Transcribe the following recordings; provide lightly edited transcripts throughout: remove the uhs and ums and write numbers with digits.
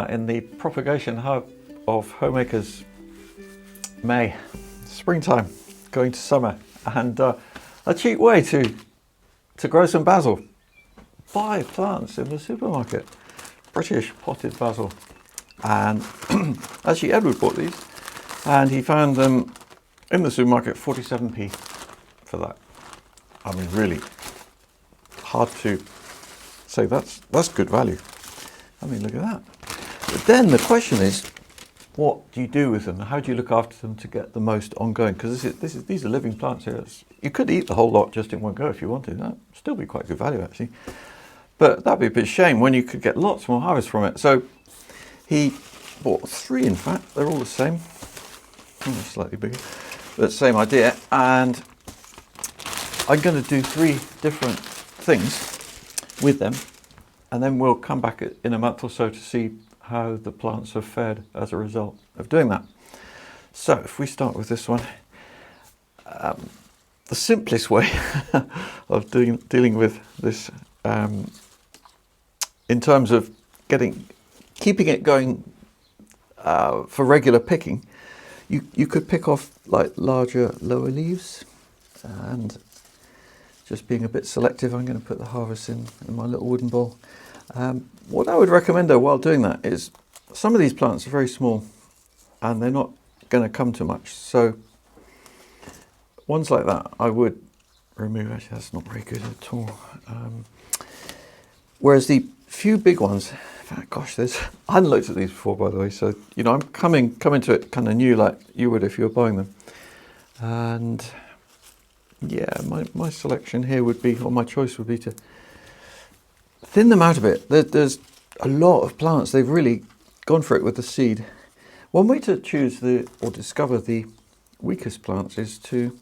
in the propagation hub of Homeacres. May, springtime, going to summer, and a cheap way to grow some basil. Buy plants in the supermarket, British potted basil. And actually Edward bought these and he found them in the supermarket 47p for that. I mean, really hard to say that's good value. I mean, look at that. But then the question is, what do you do with them? How do you look after them to get the most ongoing? Because these are living plants here. You could eat the whole lot just in one go if you wanted. That'd still be quite good value actually. But that'd be a bit shame when you could get lots more harvest from it. So he bought 3, in fact. They're all the same. Slightly bigger, but same idea. And I'm going to do 3 different things with them, and then we'll come back in a month or so to see how the plants have fared as a result of doing that. So if we start with this one, the simplest way of dealing with this in terms of keeping it going for regular picking, you could pick off like larger, lower leaves, and just being a bit selective, I'm going to put the harvest in my little wooden bowl. What I would recommend though while doing that is, some of these plants are very small and they're not going to come to much. So ones like that I would remove. Actually, that's not very good at all. Whereas the few big ones, in fact, gosh, I hadn't looked at these before, by the way. So, you know, I'm coming to it kind of new, like you would if you were buying them. And yeah, my selection here would be, or my choice would be to thin them out a bit. There's a lot of plants. They've really gone for it with the seed. One way to choose or discover the weakest plants is to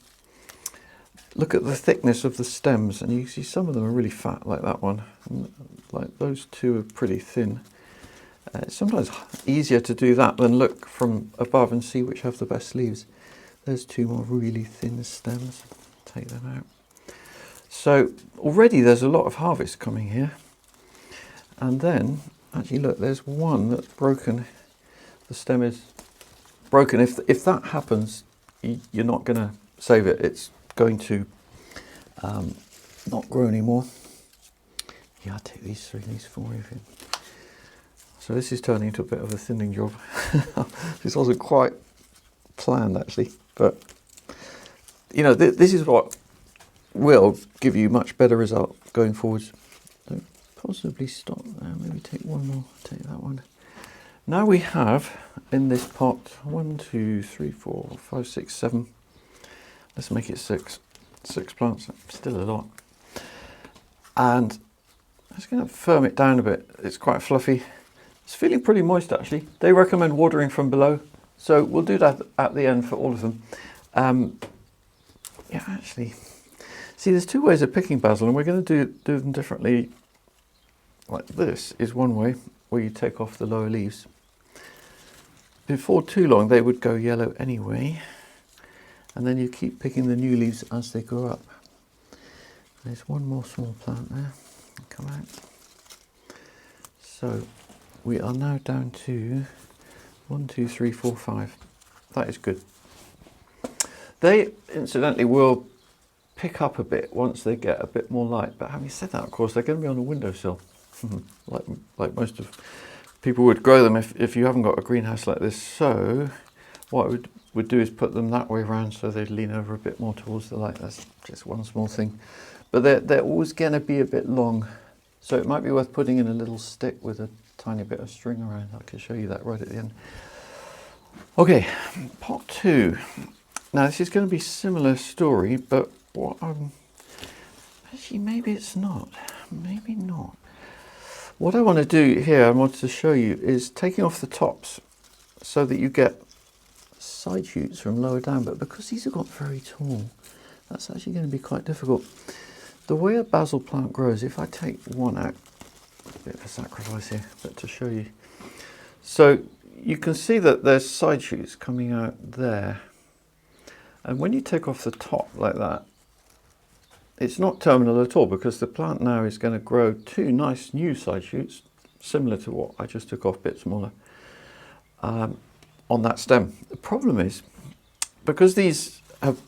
look at the thickness of the stems, and you see some of them are really fat, like that one, and like those 2 are pretty thin. It's sometimes easier to do that than look from above and see which have the best leaves. There's 2 more really thin stems. Take them out. So already there's a lot of harvest coming here. And then, actually look, there's one that's broken. The stem is broken. If that happens, you're not going to save it. It's going to not grow anymore. Yeah, I'll take these 3, these 4 even. So this is turning into a bit of a thinning job. This wasn't quite planned actually, but you know, this is what will give you much better result going forwards. So possibly stop there, maybe take one more, take that one. Now we have in this pot 1, 2, 3, 4, 5, 6, 7. Let's make it 6 plants, still a lot. And I'm just going to firm it down a bit. It's quite fluffy. It's feeling pretty moist actually. They recommend watering from below, so we'll do that at the end for all of them. Yeah, actually, see, there's 2 ways of picking basil, and we're going to do them differently. Like this is one way, where you take off the lower leaves. Before too long, they would go yellow anyway, and then you keep picking the new leaves as they grow up. There's one more small plant there. Come out. So we are now down to 1, 2, 3, 4, 5. That is good. They incidentally will pick up a bit once they get a bit more light. But having said that, of course, they're going to be on a windowsill, like most of people would grow them if you haven't got a greenhouse like this. So what I would do is put them that way around so they'd lean over a bit more towards the light. That's just one small thing. But they're always going to be a bit long. So it might be worth putting in a little stick with a tiny bit of string around. I can show you that right at the end. Okay, pot 2. Now this is going to be a similar story, but actually maybe it's not. Maybe not. What I want to do here, I want to show you, is taking off the tops so that you get side shoots from lower down. But because these have got very tall, that's actually going to be quite difficult. The way a basil plant grows, if I take one out, a bit of a sacrifice here, but to show you. So you can see that there's side shoots coming out there. And when you take off the top like that, it's not terminal at all, because the plant now is going to grow 2 nice new side shoots similar to what I just took off, a bit smaller, on that stem. The problem is, because these have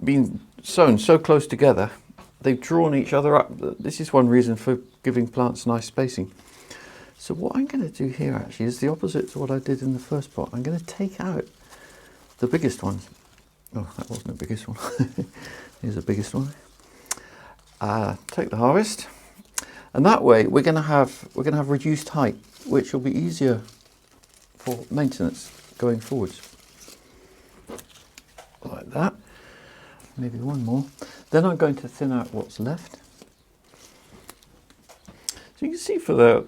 been sown so close together, they've drawn each other up. This is one reason for giving plants nice spacing. So what I'm going to do here actually is the opposite to what I did in the first pot. I'm going to take out the biggest ones. Oh, that wasn't the biggest one. Here's the biggest one. Take the harvest, and that way we're going to have reduced height, which will be easier for maintenance going forwards. Like that. Maybe one more. Then I'm going to thin out what's left. So you can see for the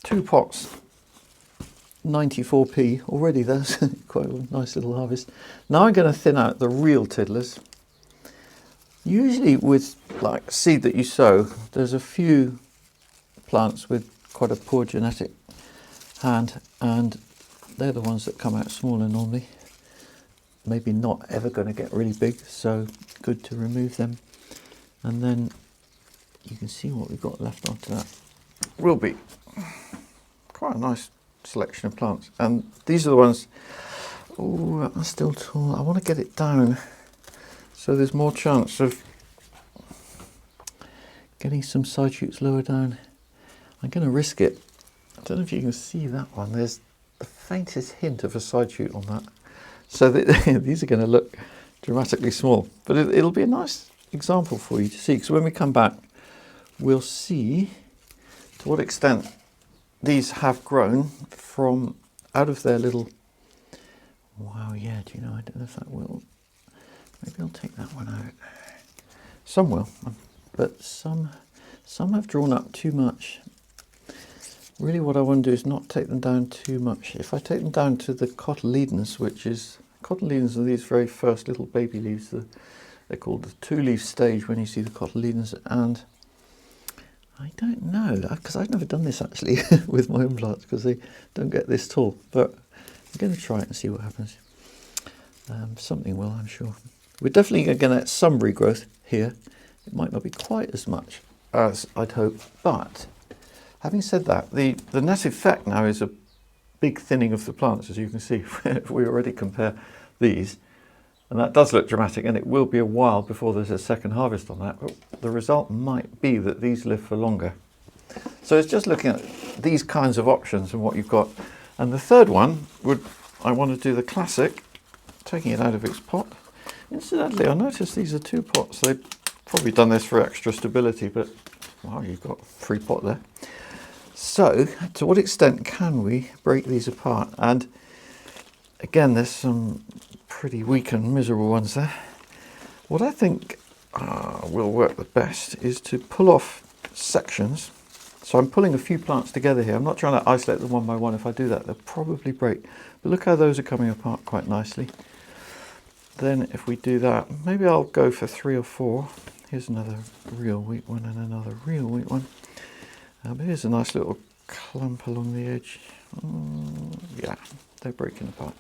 2 pots, 94p already. There's quite a nice little harvest. Now I'm going to thin out the real tiddlers. Usually with like seed that you sow, there's a few plants with quite a poor genetic hand, and they're the ones that come out smaller normally. Maybe not ever going to get really big, so good to remove them. And then you can see what we've got left after that. Will be quite a nice selection of plants, and these are the ones, oh, are still tall. I want to get it down so there's more chance of getting some side shoots lower down. I'm going to risk it. I don't know if you can see that one. There's the faintest hint of a side shoot on that. So these are going to look dramatically small, but it'll be a nice example for you to see, because when we come back, we'll see to what extent these have grown from out of their little, wow, yeah, do you know, I don't know if that will, maybe I'll take that one out. Some will, but some have drawn up too much. Really what I want to do is not take them down too much. If I take them down to the cotyledons, which is, cotyledons are these very first little baby leaves, they're called the 2-leaf stage when you see the cotyledons, and I don't know, because I've never done this actually with my own plants, because they don't get this tall, but I'm going to try it and see what happens. Something will, I'm sure. We're definitely going to get some regrowth here. It might not be quite as much as I'd hope, but having said that, the net effect now is a big thinning of the plants, as you can see. If we already compare these, and that does look dramatic, and it will be a while before there's a second harvest on that, but the result might be that these live for longer. So it's just looking at these kinds of options and what you've got. And the third one would, I want to do the classic, taking it out of its pot. Incidentally, I noticed these are 2 pots. They've probably done this for extra stability, but wow, you've got 3 pot there. So, to what extent can we break these apart? And again, there's some pretty weak and miserable ones there. What I think will work the best is to pull off sections. So I'm pulling a few plants together here. I'm not trying to isolate them one by one. If I do that, they'll probably break. But look how those are coming apart quite nicely. Then if we do that, maybe I'll go for 3 or 4. Here's another real weak one and another real weak one. Here's a nice little clump along the edge. Yeah, they're breaking apart.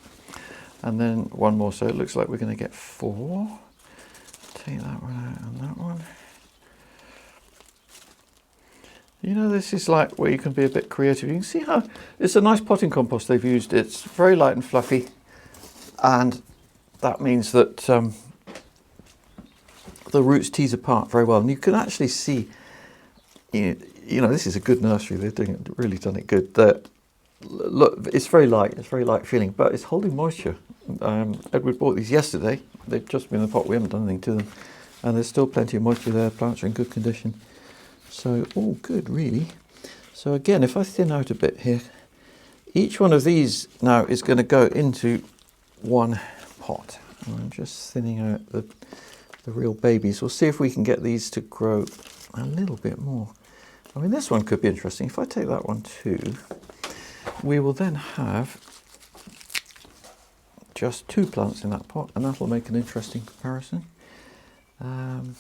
And then one more, so it looks like we're going to get 4. Take that one out and that one. You know, this is like where you can be a bit creative. You can see how it's a nice potting compost they've used. It's very light and fluffy, and that means that the roots tease apart very well. And you can actually see, you know, this is a good nursery. They're doing it, really done it good. Look, it's very light feeling, but it's holding moisture. Edward bought these yesterday. They've just been in the pot. We haven't done anything to them, and there's still plenty of moisture there. Plants are in good condition, so all good really. So again, if I thin out a bit here, each one of these now is going to go into one pot. And I'm just thinning out the real babies. We'll see if we can get these to grow a little bit more. I mean, this one could be interesting. If I take that one too, we will then have just 2 plants in that pot, and that'll make an interesting comparison. I'm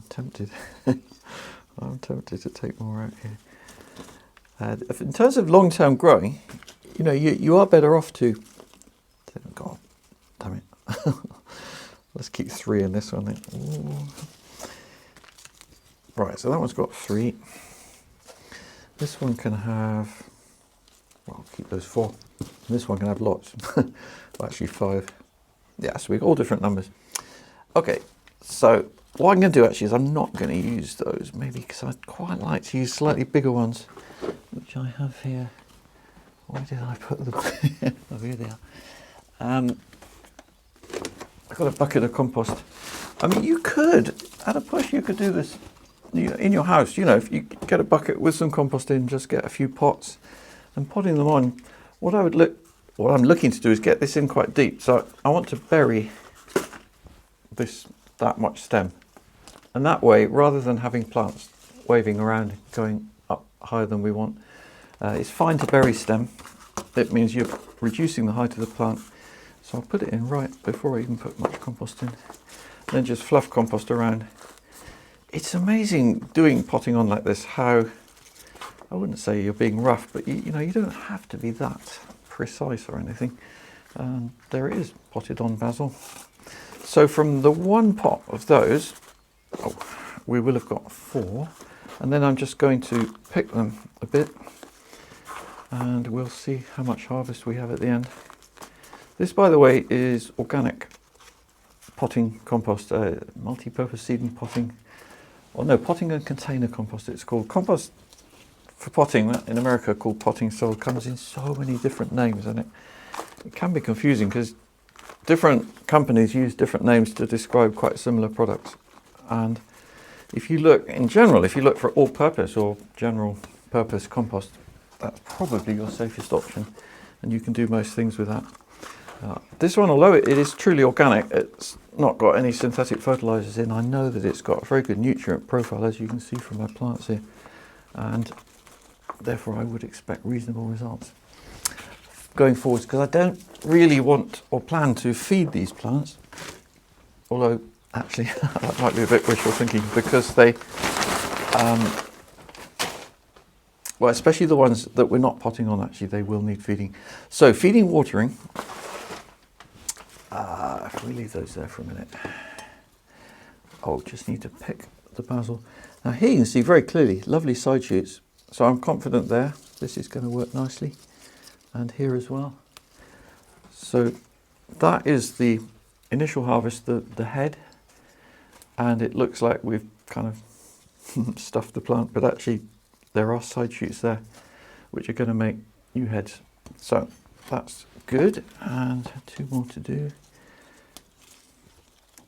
tempted. I'm tempted to take more out here. In terms of long-term growing, you know, you are better off to, God, damn it. Let's keep 3 in this one then. Ooh. Right, so that one's got 3. This one can have, well, I'll keep those 4. And this one can have lots. Well, actually 5. Yeah, so we've got all different numbers. Okay, so what I'm going to do actually is I'm not going to use those, maybe because I'd quite like to use slightly bigger ones, which I have here. Where did I put them? Oh, here they are. I've got a bucket of compost. I mean, you could, at a push, you could do this in your house. You know, if you get a bucket with some compost in, just get a few pots and potting them on. What I'm looking to do is get this in quite deep. So I want to bury that much stem. And that way, rather than having plants waving around, going up higher than we want, it's fine to bury stem. It means you're reducing the height of the plant. So I'll put it in right before I even put much compost in. Then just fluff compost around. It's amazing doing potting on like this, how, I wouldn't say you're being rough, but you know, you don't have to be that precise or anything. And there it is, potted on basil. So from the one pot of those, we will have got 4. And then I'm just going to pick them a bit and we'll see how much harvest we have at the end. This, by the way, is organic potting compost, multi-purpose seed and potting. Or no, potting and container compost it's called. Compost for potting, in America called potting soil, comes in so many different names, and it can be confusing because different companies use different names to describe quite similar products. And if you look, in general, if you look for all-purpose or general purpose compost, that's probably your safest option, and you can do most things with that. This one, although it is truly organic, it's not got any synthetic fertilizers in. I know that it's got a very good nutrient profile, as you can see from my plants here, and therefore I would expect reasonable results going forwards, because I don't really want or plan to feed these plants, although actually that might be a bit wishful thinking, because they well, especially the ones that we're not potting on, actually they will need feeding. So feeding, watering, if we leave those there for a minute. Just need to pick the basil. Now here you can see very clearly lovely side shoots, so I'm confident there this is going to work nicely, and here as well. So that is the initial harvest, the head, and it looks like we've kind of stuffed the plant, but actually there are side shoots there which are going to make new heads. So that's good, and 2 more to do.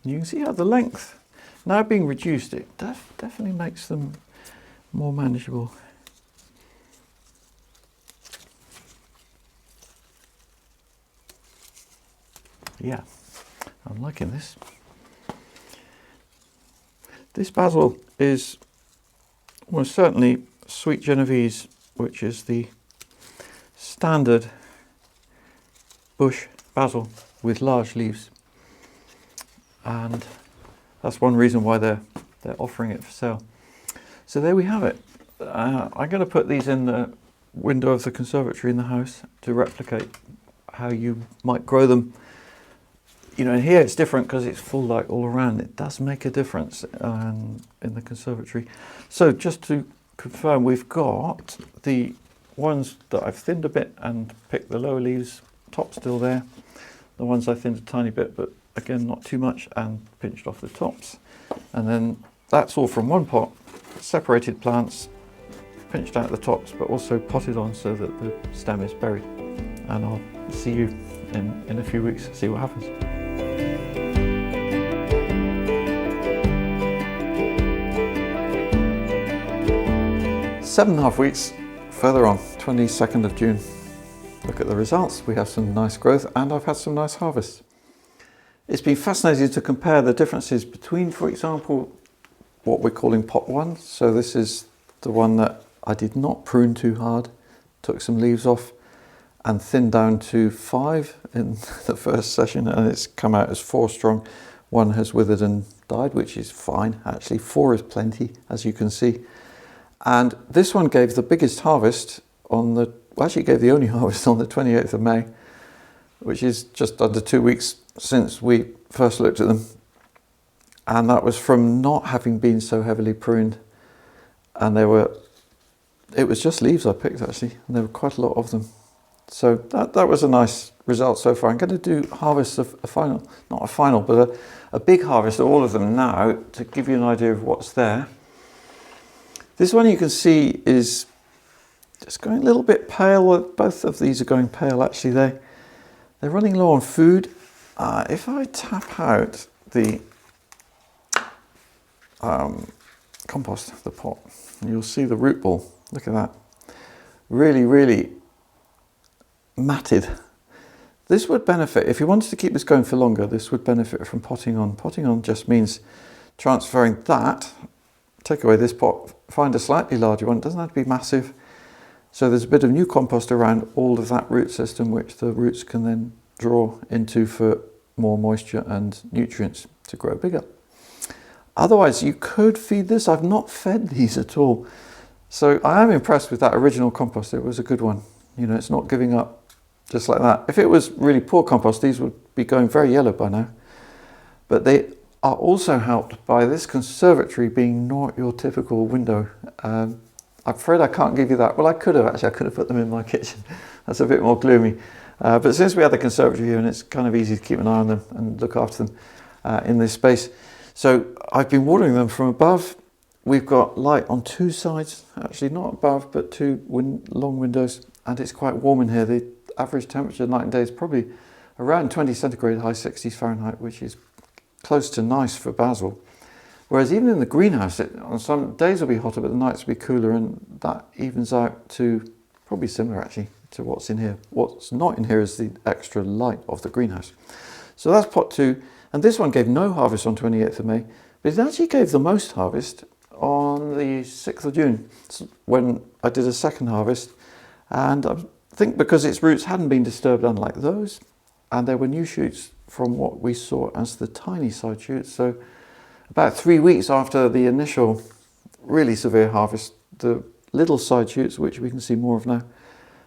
You can see how the length, now being reduced, it definitely makes them more manageable. Yeah, I'm liking this. This basil is almost certainly sweet Genovese, which is the standard bush basil with large leaves, and that's one reason why they're offering it for sale. So there we have it. I'm going to put these in the window of the conservatory in the house to replicate how you might grow them. You know, here it's different because it's full light all around. It does make a difference in the conservatory. So just to confirm, we've got the ones that I've thinned a bit and picked the lower leaves, top still there. The ones I thinned a tiny bit, but again not too much, and pinched off the tops. And then that's all from one pot, separated plants, pinched out the tops, but also potted on so that the stem is buried. And I'll see you in a few weeks, see what happens. 7.5 weeks further on, 22nd of June. Look at the results. We have some nice growth and I've had some nice harvests. It's been fascinating to compare the differences between, for example, what we're calling pot 1. So this is the one that I did not prune too hard, took some leaves off and thinned down to 5 in the first session, and it's come out as 4 strong. 1 has withered and died, which is fine. Actually 4 is plenty, as you can see. And this one gave the biggest harvest on the, well, actually it gave the only harvest on the 28th of May, which is just under 2 weeks since we first looked at them. And that was from not having been so heavily pruned. And they were it was just leaves I picked actually, and there were quite a lot of them. So that was a nice result so far. I'm going to do harvests of not a final, but a big harvest of all of them now to give you an idea of what's there. This one you can see is just going a little bit pale. Both of these are going pale actually. They're running low on food. If I tap out the compost, the pot, you'll see the root ball. Look at that. Really, really matted. This would benefit, if you wanted to keep this going for longer, this would benefit from potting on. Potting on just means transferring that, take away this pot, find a slightly larger one. It doesn't have to be massive. So there's a bit of new compost around all of that root system, which the roots can then draw into for more moisture and nutrients to grow bigger. Otherwise, you could feed this. I've not fed these at all. So I am impressed with that original compost. It was a good one. You know, it's not giving up just like that. If it was really poor compost, these would be going very yellow by now. But they are also helped by this conservatory being not your typical window. I'm afraid I can't give you that. Well, I could have actually. I could have put them in my kitchen. That's a bit more gloomy. But since we have the conservatory here, and it's kind of easy to keep an eye on them and look after them in this space. So I've been watering them from above. We've got light on two sides, actually not above, but two long windows, and it's quite warm in here. The average temperature night and day is probably around 20 centigrade, high 60s Fahrenheit, which is close to nice for basil. Whereas even in the greenhouse, on some days will be hotter, but the nights will be cooler, and that evens out to probably similar actually to what's in here. What's not in here is the extra light of the greenhouse. So that's pot 2, and this one gave no harvest on 28th of May, but it actually gave the most harvest on the 6th of June when I did a second harvest, and I think because its roots hadn't been disturbed unlike those, and there were new shoots from what we saw as the tiny side shoots. So about 3 weeks after the initial really severe harvest, the little side shoots, which we can see more of now,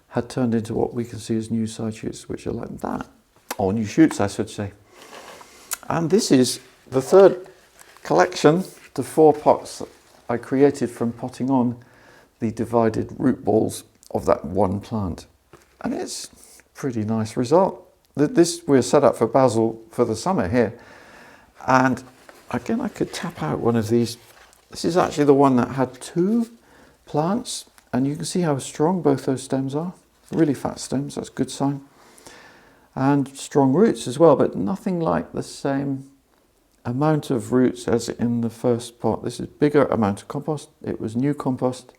had turned into what we can see as new side shoots, which are like that, or new shoots I should say. And this is the third collection, the 4 pots I created from potting on the divided root balls of that one plant. And it's a pretty nice result. This we're set up for basil for the summer here. And again, I could tap out one of these. This is actually the one that had 2 plants, and you can see how strong both those stems are. Really fat stems, that's a good sign. And strong roots as well, but nothing like the same amount of roots as in the first pot. This is bigger amount of compost. It was new compost,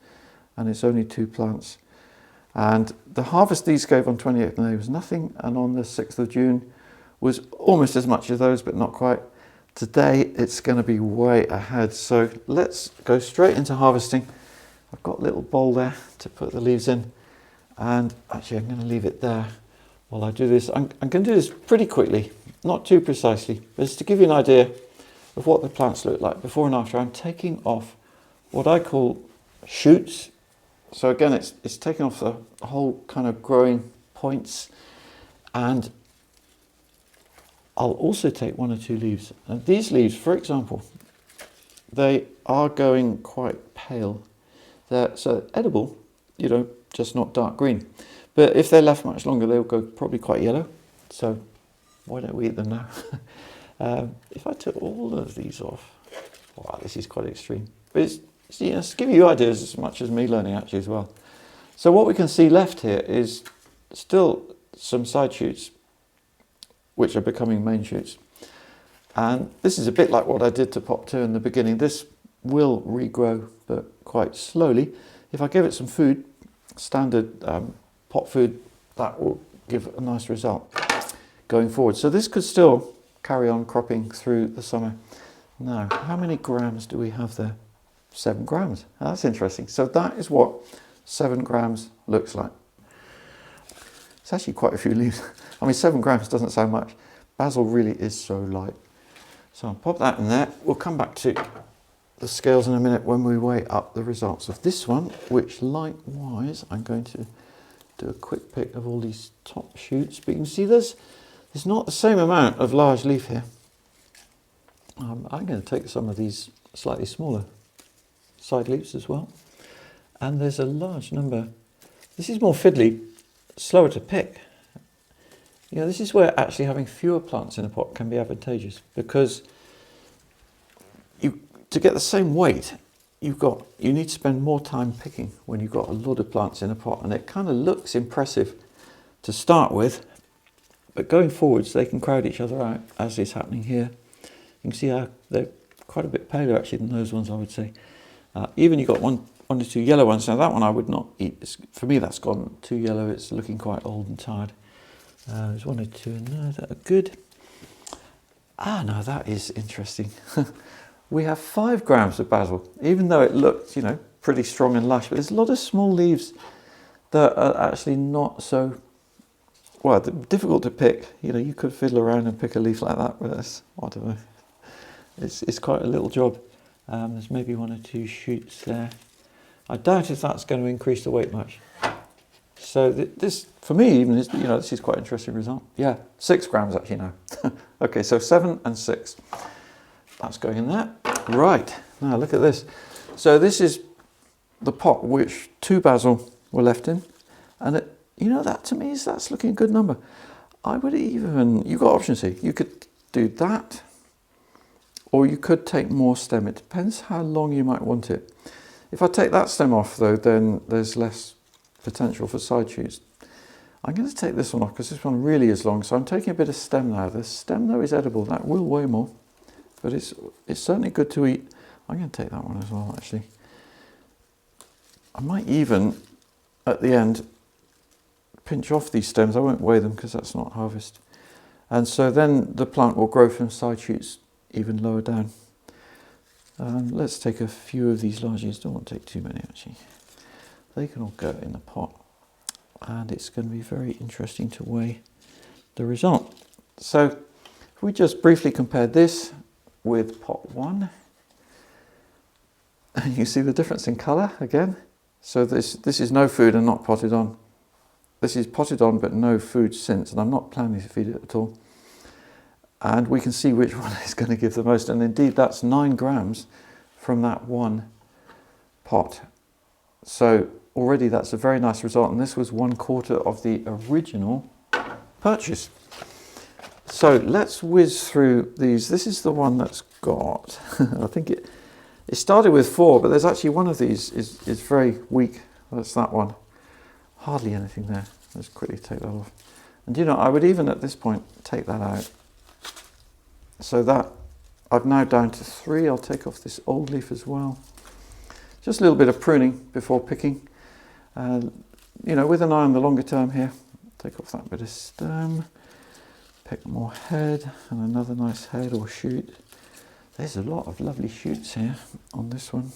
and it's only 2 plants. And the harvest these gave on 28th of May was nothing, and on the 6th of June was almost as much as those, but not quite. Today it's going to be way ahead, so let's go straight into harvesting. I've got a little bowl there to put the leaves in, and actually I'm going to leave it there while I do this. I'm going to do this pretty quickly, not too precisely, but just to give you an idea of what the plants look like before and after. I'm taking off what I call shoots. So again, it's taking off the whole kind of growing points, and I'll also take 1 or 2 leaves. And these leaves, for example, they are going quite pale. They're so edible, you know, just not dark green. But if they're left much longer, they'll go probably quite yellow. So why don't we eat them now? If I took all of these off, wow, this is quite extreme. But it's, you know, to give you ideas as much as me learning actually as well. So what we can see left here is still some side shoots, which are becoming main shoots. And this is a bit like what I did to pot 2 in the beginning. This will regrow, but quite slowly. If I give it some food, standard pot food, that will give a nice result going forward. So this could still carry on cropping through the summer. Now, how many grams do we have there? 7 grams. Now, that's interesting. So that is what 7 grams looks like. It's actually quite a few leaves. I mean, 7 grams doesn't sound much. Basil really is so light. So I'll pop that in there. We'll come back to the scales in a minute when we weigh up the results of this one, which likewise, I'm going to do a quick pick of all these top shoots. But you can see there's not the same amount of large leaf here. I'm going to take some of these slightly smaller side leaves as well. And there's a large number. This is more fiddly, slower to pick. You know, this is where actually having fewer plants in a pot can be advantageous, because to get the same weight, you need to spend more time picking when you've got a lot of plants in a pot, and it kind of looks impressive to start with, but going forwards they can crowd each other out, as is happening here. You can see how they're quite a bit paler actually than those ones, I would say. Even you've got one or two yellow ones. Now that one I would not eat. For me that's gone too yellow, it's looking quite old and tired. There's one or two in there that are good. No, that is interesting. We have 5 grams of basil, even though it looked, you know, pretty strong and lush, but there's a lot of small leaves that are actually not so, well, difficult to pick. You know, you could fiddle around and pick a leaf like that, but that's, I don't know, it's quite a little job. There's maybe 1 or 2 shoots there. I doubt if that's going to increase the weight much. So this, for me, even is, you know, this is quite an interesting result. Yeah, 6 grams actually now. Okay, so 7 and 6. That's going in there. Right, now look at this. So this is the pot which 2 basil were left in, and it, you know, that to me that's looking a good number. I would even, you've got options here. You could do that, or you could take more stem. It depends how long you might want it. If I take that stem off though, then there's less potential for side shoots. I'm going to take this one off because this one really is long, so I'm taking a bit of stem now. The stem though is edible, that will weigh more, but it's certainly good to eat. I'm going to take that one as well actually. I might even at the end pinch off these stems. I won't weigh them because that's not harvest, and so then the plant will grow from side shoots even lower down. Let's take a few of these largies. Don't want to take too many actually. They can all go in the pot, and it's going to be very interesting to weigh the result. So if we just briefly compare this with pot 1, and you see the difference in colour again. So this is no food and not potted on. This is potted on but no food since, and I'm not planning to feed it at all. And we can see which one is going to give the most, and indeed that's 9 grams from that one pot. So already that's a very nice result, and this was 1/4 of the original purchase. So let's whiz through these. This is the one that's got, I think it started with 4, but there's actually one of these is very weak. That's that one. Hardly anything there. Let's quickly take that off. And you know, I would even at this point take that out. So that, I've now down to 3. I'll take off this old leaf as well. Just a little bit of pruning before picking. You know, with an eye on the longer term here. Take off that bit of stem. Pick more head, and another nice head or shoot. There's a lot of lovely shoots here on this one.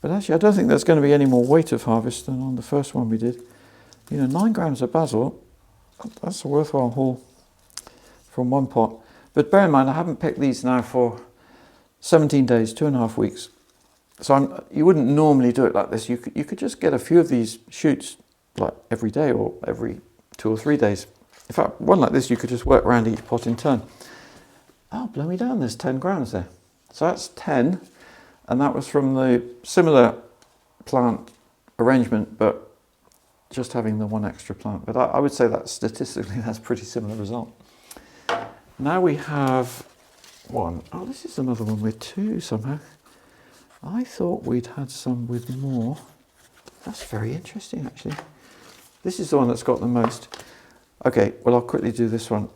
But actually I don't think there's going to be any more weight of harvest than on the first one we did. You know, 9 grams of basil, that's a worthwhile haul from one pot. But bear in mind, I haven't picked these now for 17 days, 2.5 weeks. So you wouldn't normally do it like this. You could just get a few of these shoots like every day or every 2 or 3 days. In fact, one like this, you could just work around each pot in turn. Oh, blow me down, there's 10 grams there. So that's 10, and that was from the similar plant arrangement, but just having the one extra plant. But I would say that statistically, that's a pretty similar result. Now we have 1. Oh, this is another one with 2 somehow. I thought we'd had some with more. That's very interesting, actually. This is the one that's got the most. Okay, well, I'll quickly do this one.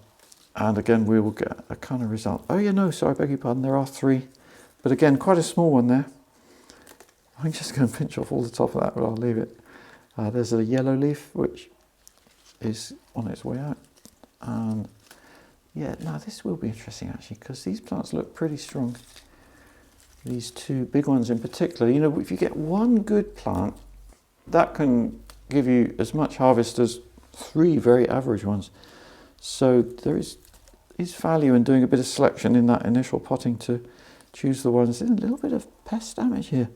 And again, we will get a kind of result. Oh, yeah, no, sorry, I beg your pardon. There are 3. But again, quite a small one there. I'm just going to pinch off all the top of that, but I'll leave it. There's a yellow leaf, which is on its way out. And yeah, now this will be interesting, actually, because these plants look pretty strong. These 2 big ones in particular. You know, if you get one good plant, that can give you as much harvest as 3 very average ones. So there is value in doing a bit of selection in that initial potting to choose the ones. There's a little bit of pest damage here.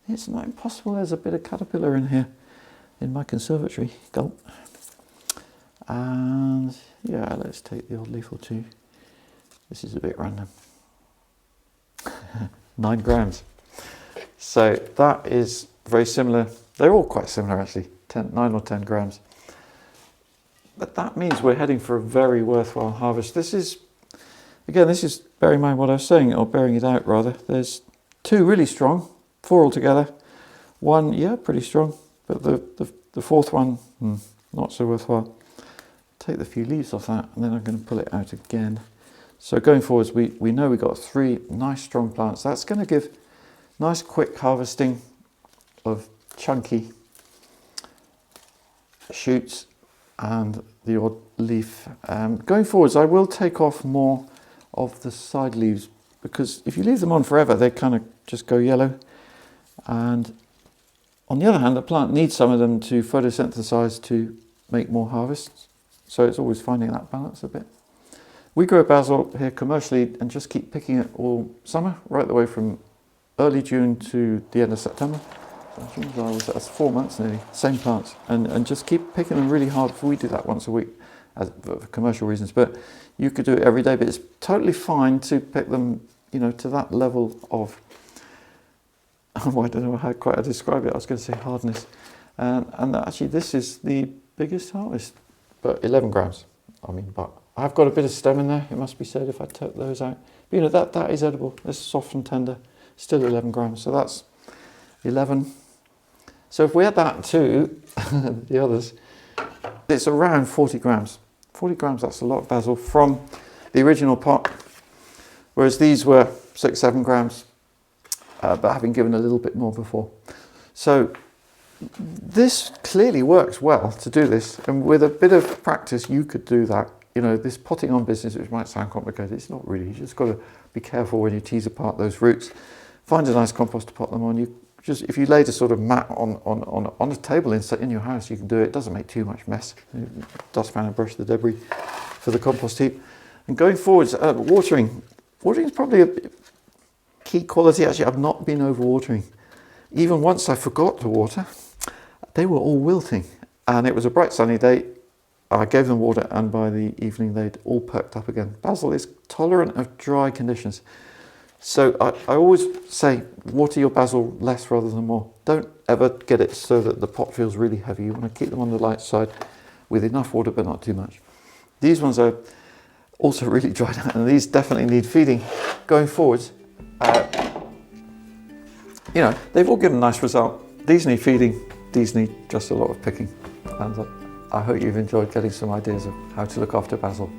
It's not impossible. There's a bit of caterpillar in here in my conservatory. Gulp. And yeah, let's take the old leaf or 2. This is a bit random. 9 grams. So that is very similar. They're all quite similar actually, 9 or 10 grams. But that means we're heading for a very worthwhile harvest. This is, again, this is bearing in mind what I was saying, or bearing it out rather. There's 2 really strong, 4 altogether. 1, yeah, pretty strong, but the fourth one, not so worthwhile. Take the few leaves off that, and then I'm going to pull it out again. So going forwards, we know we've got 3 nice strong plants. That's going to give nice quick harvesting of chunky shoots and the odd leaf. Going forwards, I will take off more of the side leaves, because if you leave them on forever, they kind of just go yellow. And on the other hand, the plant needs some of them to photosynthesize to make more harvests. So it's always finding that balance a bit. We grow basil here commercially and just keep picking it all summer, right the way from early June to the end of September. That's 4 months nearly, same plants, and just keep picking them really hard. We do that once a week for commercial reasons, but you could do it every day. But it's totally fine to pick them, you know, to that level of, I don't know how quite to describe it. I was going to say hardness, and actually this is the biggest harvest, but 11 grams. I mean, but I've got a bit of stem in there, it must be said, if I took those out. But, you know, that is edible. It's soft and tender, still 11 grams. So that's 11. So if we add that to the others, it's around 40 grams. 40 grams, that's a lot of basil from the original pot, whereas these were 6-7 grams, but having given a little bit more before. So this clearly works well to do this, and with a bit of practice you could do that. You know, this potting on business, which might sound complicated, it's not really. You just got to be careful when you tease apart those roots. Find a nice compost to pot them on. You just, if you laid a sort of mat on a table in your house, you can do it. It doesn't make too much mess. Dustpan and brush the debris for the compost heap. And going forwards, watering. Watering is probably a key quality. Actually, I've not been overwatering. Even once I forgot to water, they were all wilting. And it was a bright sunny day. I gave them water, and by the evening they'd all perked up again. Basil is tolerant of dry conditions. So I always say, water your basil less rather than more. Don't ever get it so that the pot feels really heavy. You want to keep them on the light side with enough water, but not too much. These ones are also really dried out, and these definitely need feeding. Going forwards, you know, they've all given a nice result. These need feeding, these need just a lot of picking. And I hope you've enjoyed getting some ideas of how to look after basil.